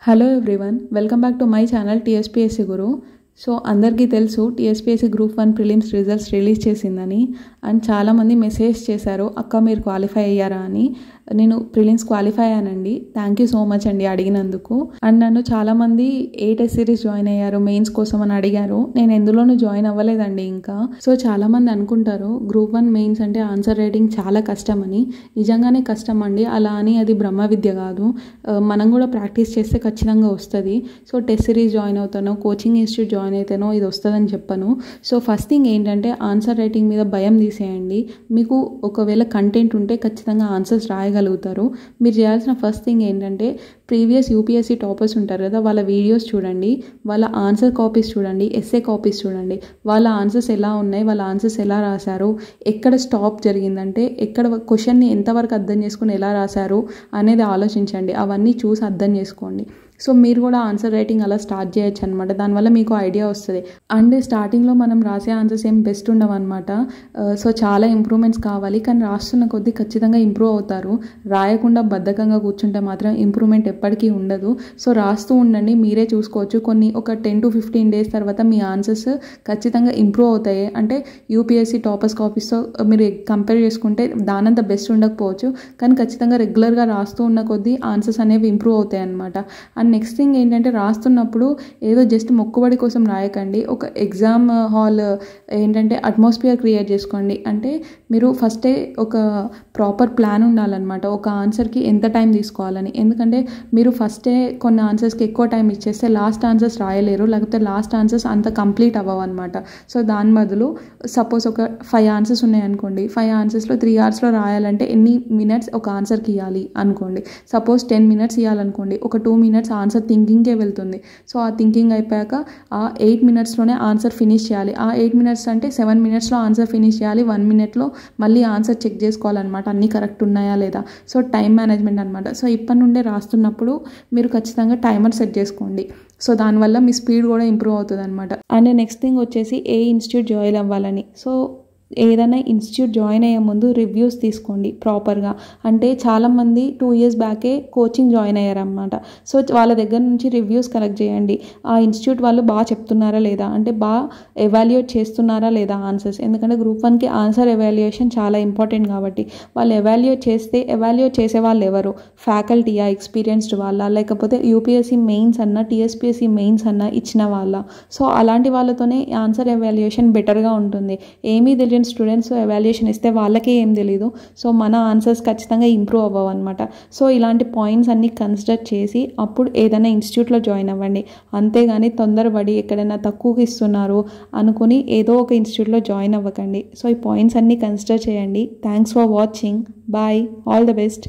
Hello everyone, welcome back to my channel TSPSC Guru. So అందరికీ తెలుసు TSPSC group 1 prelims results release చేసిందని. And చాలామంది message చేశారు, అక్క మీరు క్వాలిఫై అయ్యారా అని. నేను ప్రిలిమ్స్ క్వాలిఫై అయ్యానండి. థ్యాంక్ యూ సో మచ్ అండి అడిగినందుకు. అండ్ నన్ను చాలామంది ఏ టెస్ట్ సిరీస్ జాయిన్ అయ్యారు మెయిన్స్ కోసం అని అడిగారు. నేను ఎందులోనూ జాయిన్ అవ్వలేదండి ఇంకా. సో చాలామంది అనుకుంటారు గ్రూప్ 1 మెయిన్స్ అంటే ఆన్సర్ రైటింగ్ చాలా కష్టం అని. నిజంగానే కష్టం అండి. అలా అని అది బ్రహ్మ విద్య కాదు. మనం కూడా ప్రాక్టీస్ చేస్తే ఖచ్చితంగా వస్తుంది. సో టెస్ట్ సిరీస్ జాయిన్ అవుతానో, కోచింగ్ ఇన్స్టిట్యూట్ జాయిన్ అయితేనో ఇది వస్తుందని చెప్పను. సో ఫస్ట్ థింగ్ ఏంటంటే ఆన్సర్ రైటింగ్ మీద భయం తీసేయండి. మీకు ఒకవేళ కంటెంట్ ఉంటే ఖచ్చితంగా ఆన్సర్స్ రాయగలుగుతారు. మీరు చేయాల్సిన ఫస్ట్ థింగ్ ఏంటంటే ప్రీవియస్ యూపీఎస్సీ టాపర్స్ ఉంటారు కదా, వాళ్ళ వీడియోస్ చూడండి, వాళ్ళ ఆన్సర్ కాపీస్ చూడండి, ఎస్ఏ కాపీస్ చూడండి. వాళ్ళ ఆన్సర్స్ ఎలా ఉన్నాయి, వాళ్ళ ఆన్సర్స్ ఎలా రాశారు, ఎక్కడ స్టాప్ జరిగిందంటే ఎక్కడ క్వశ్చన్ని ఎంతవరకు అర్థం చేసుకుని ఎలా రాశారు అనేది ఆలోచించండి. అవన్నీ చూసి అర్థం చేసుకోండి. సో మీరు కూడా ఆన్సర్ రైటింగ్ అలా స్టార్ట్ చేయొచ్చు అనమాట. దానివల్ల మీకు ఐడియా వస్తుంది. అండ్ స్టార్టింగ్లో మనం రాసే ఆన్సర్స్ ఏం బెస్ట్ ఉండవు అనమాట. సో చాలా ఇంప్రూవ్మెంట్స్ కావాలి. కానీ రాస్తున్న కొద్దీ ఖచ్చితంగా ఇంప్రూవ్ అవుతారు. రాయకుండా బద్ధకంగా కూర్చుంటే మాత్రం ఇంప్రూవ్మెంట్ ఎప్పటికీ ఉండదు. సో రాస్తూ ఉండండి, మీరే చూసుకోవచ్చు. ఒక 10 to 15 డేస్ తర్వాత మీ ఆన్సర్స్ ఖచ్చితంగా ఇంప్రూవ్ అవుతాయి. అంటే యూపీఎస్సీ టాపర్స్ కాపీస్తో మీరు కంపేర్ చేసుకుంటే దానంత బెస్ట్ ఉండకపోవచ్చు, కానీ ఖచ్చితంగా రెగ్యులర్గా రాస్తూ ఉన్న కొద్దీ ఆన్సర్స్ అనేవి ఇంప్రూవ్ అవుతాయి అనమాట. అండ్ నెక్స్ట్ థింగ్ ఏంటంటే రాస్తున్నప్పుడు ఏదో జస్ట్ మొక్కుబడి కోసం రాయకండి. ఒక ఎగ్జామ్ హాల్ ఏంటంటే అట్మాస్ఫియర్ క్రియేట్ చేసుకోండి. అంటే మీరు ఫస్టే ఒక ప్రాపర్ ప్లాన్ ఉండాలన్నమాట. ఒక ఆన్సర్కి ఎంత టైం తీసుకోవాలని. ఎందుకంటే మీరు ఫస్టే కొన్ని ఆన్సర్స్కి ఎక్కువ టైం ఇచ్చేస్తే లాస్ట్ ఆన్సర్స్ రాయలేరు, లేకపోతే లాస్ట్ ఆన్సర్స్ అంత కంప్లీట్ అవ్వవు అనమాట. సో దాని బదులు సపోజ్ ఒక 5 ఆన్సర్స్ ఉన్నాయనుకోండి, 5 ఆన్సర్స్లో 3 అవర్స్లో రాయాలంటే ఎన్ని మినిట్స్ ఒక ఆన్సర్కి ఇవ్వాలి అనుకోండి. సపోజ్ 10 మినిట్స్ ఇవ్వాలనుకోండి, ఒక 2 మినిట్స్ ఆన్సర్ థింకింగ్కే వెళ్తుంది. సో ఆ థింకింగ్ అయిపోయాక ఆ 8 మినిట్స్లోనే ఆన్సర్ ఫినిష్ చేయాలి. ఆ 8 మినిట్స్ అంటే 7 మినిట్స్లో ఆన్సర్ ఫినిష్ చేయాలి. 1 మినిట్లో మళ్ళీ ఆన్సర్ చెక్ చేసుకోవాలన్నమాట, అన్నీ కరెక్ట్ ఉన్నాయా లేదా. సో టైం మేనేజ్మెంట్ అనమాట. సో ఇప్పటి నుండే రాస్తున్నప్పుడు మీరు ఖచ్చితంగా టైమర్ సెట్ చేసుకోండి. సో దానివల్ల మీ స్పీడ్ కూడా ఇంప్రూవ్ అవుతుంది అనమాట. అండ్ నెక్స్ట్ థింగ్ వచ్చేసి ఏ ఇన్స్టిట్యూట్ జాయిన్ అవ్వాలని. సో ఏదైనా ఇన్స్టిట్యూట్ జాయిన్ అయ్యే ముందు రివ్యూస్ తీసుకోండి ప్రాపర్గా. అంటే చాలామంది 2 years బ్యాకే కోచింగ్ జాయిన్ అయ్యారన్నమాట. సో వాళ్ళ దగ్గర నుంచి రివ్యూస్ కలెక్ట్ చేయండి. ఆ ఇన్స్టిట్యూట్ వాళ్ళు బాగా చెప్తున్నారా లేదా, అంటే బాగా ఎవాల్యుయేట్ చేస్తున్నారా లేదా ఆన్సర్స్. ఎందుకంటే గ్రూప్ 1కి ఆన్సర్ ఎవాల్యుయేషన్ చాలా ఇంపార్టెంట్ కాబట్టి. వాళ్ళు ఎవాల్యుయేట్ చేసే వాళ్ళు ఎవరు, ఫ్యాకల్టీయా, ఎక్స్పీరియన్స్డ్ వాళ్ళ, లేకపోతే యూపీఎస్సీ మెయిన్స్ అన్న టీఎస్పీఎస్సీ మెయిన్స్ అన్న ఇచ్చిన వాళ్ళ. సో అలాంటి వాళ్ళతోనే ఆన్సర్ ఎవాల్యుయేషన్ బెటర్గా ఉంటుంది. ఏమీ తెలియని స్టూడెంట్స్ ఎవాల్యుయేషన్ ఇస్తే వాళ్ళకే ఏం తెలీదు. సో మన ఆన్సర్స్ ఖచ్చితంగా ఇంప్రూవ్ అవ్వవు అనమాట. సో ఇలాంటి పాయింట్స్ అన్నీ కన్సిడర్ చేసి అప్పుడు ఏదైనా ఇన్స్టిట్యూట్లో జాయిన్ అవ్వండి. అంతేగాని తొందరపడి ఎక్కడైనా తక్కువకి ఇస్తున్నారు అనుకుని ఏదో ఒక ఇన్స్టిట్యూట్లో జాయిన్ అవ్వకండి. సో ఈ పాయింట్స్ అన్నీ కన్సిడర్ చేయండి. Thanks for watching. Bye. All the best.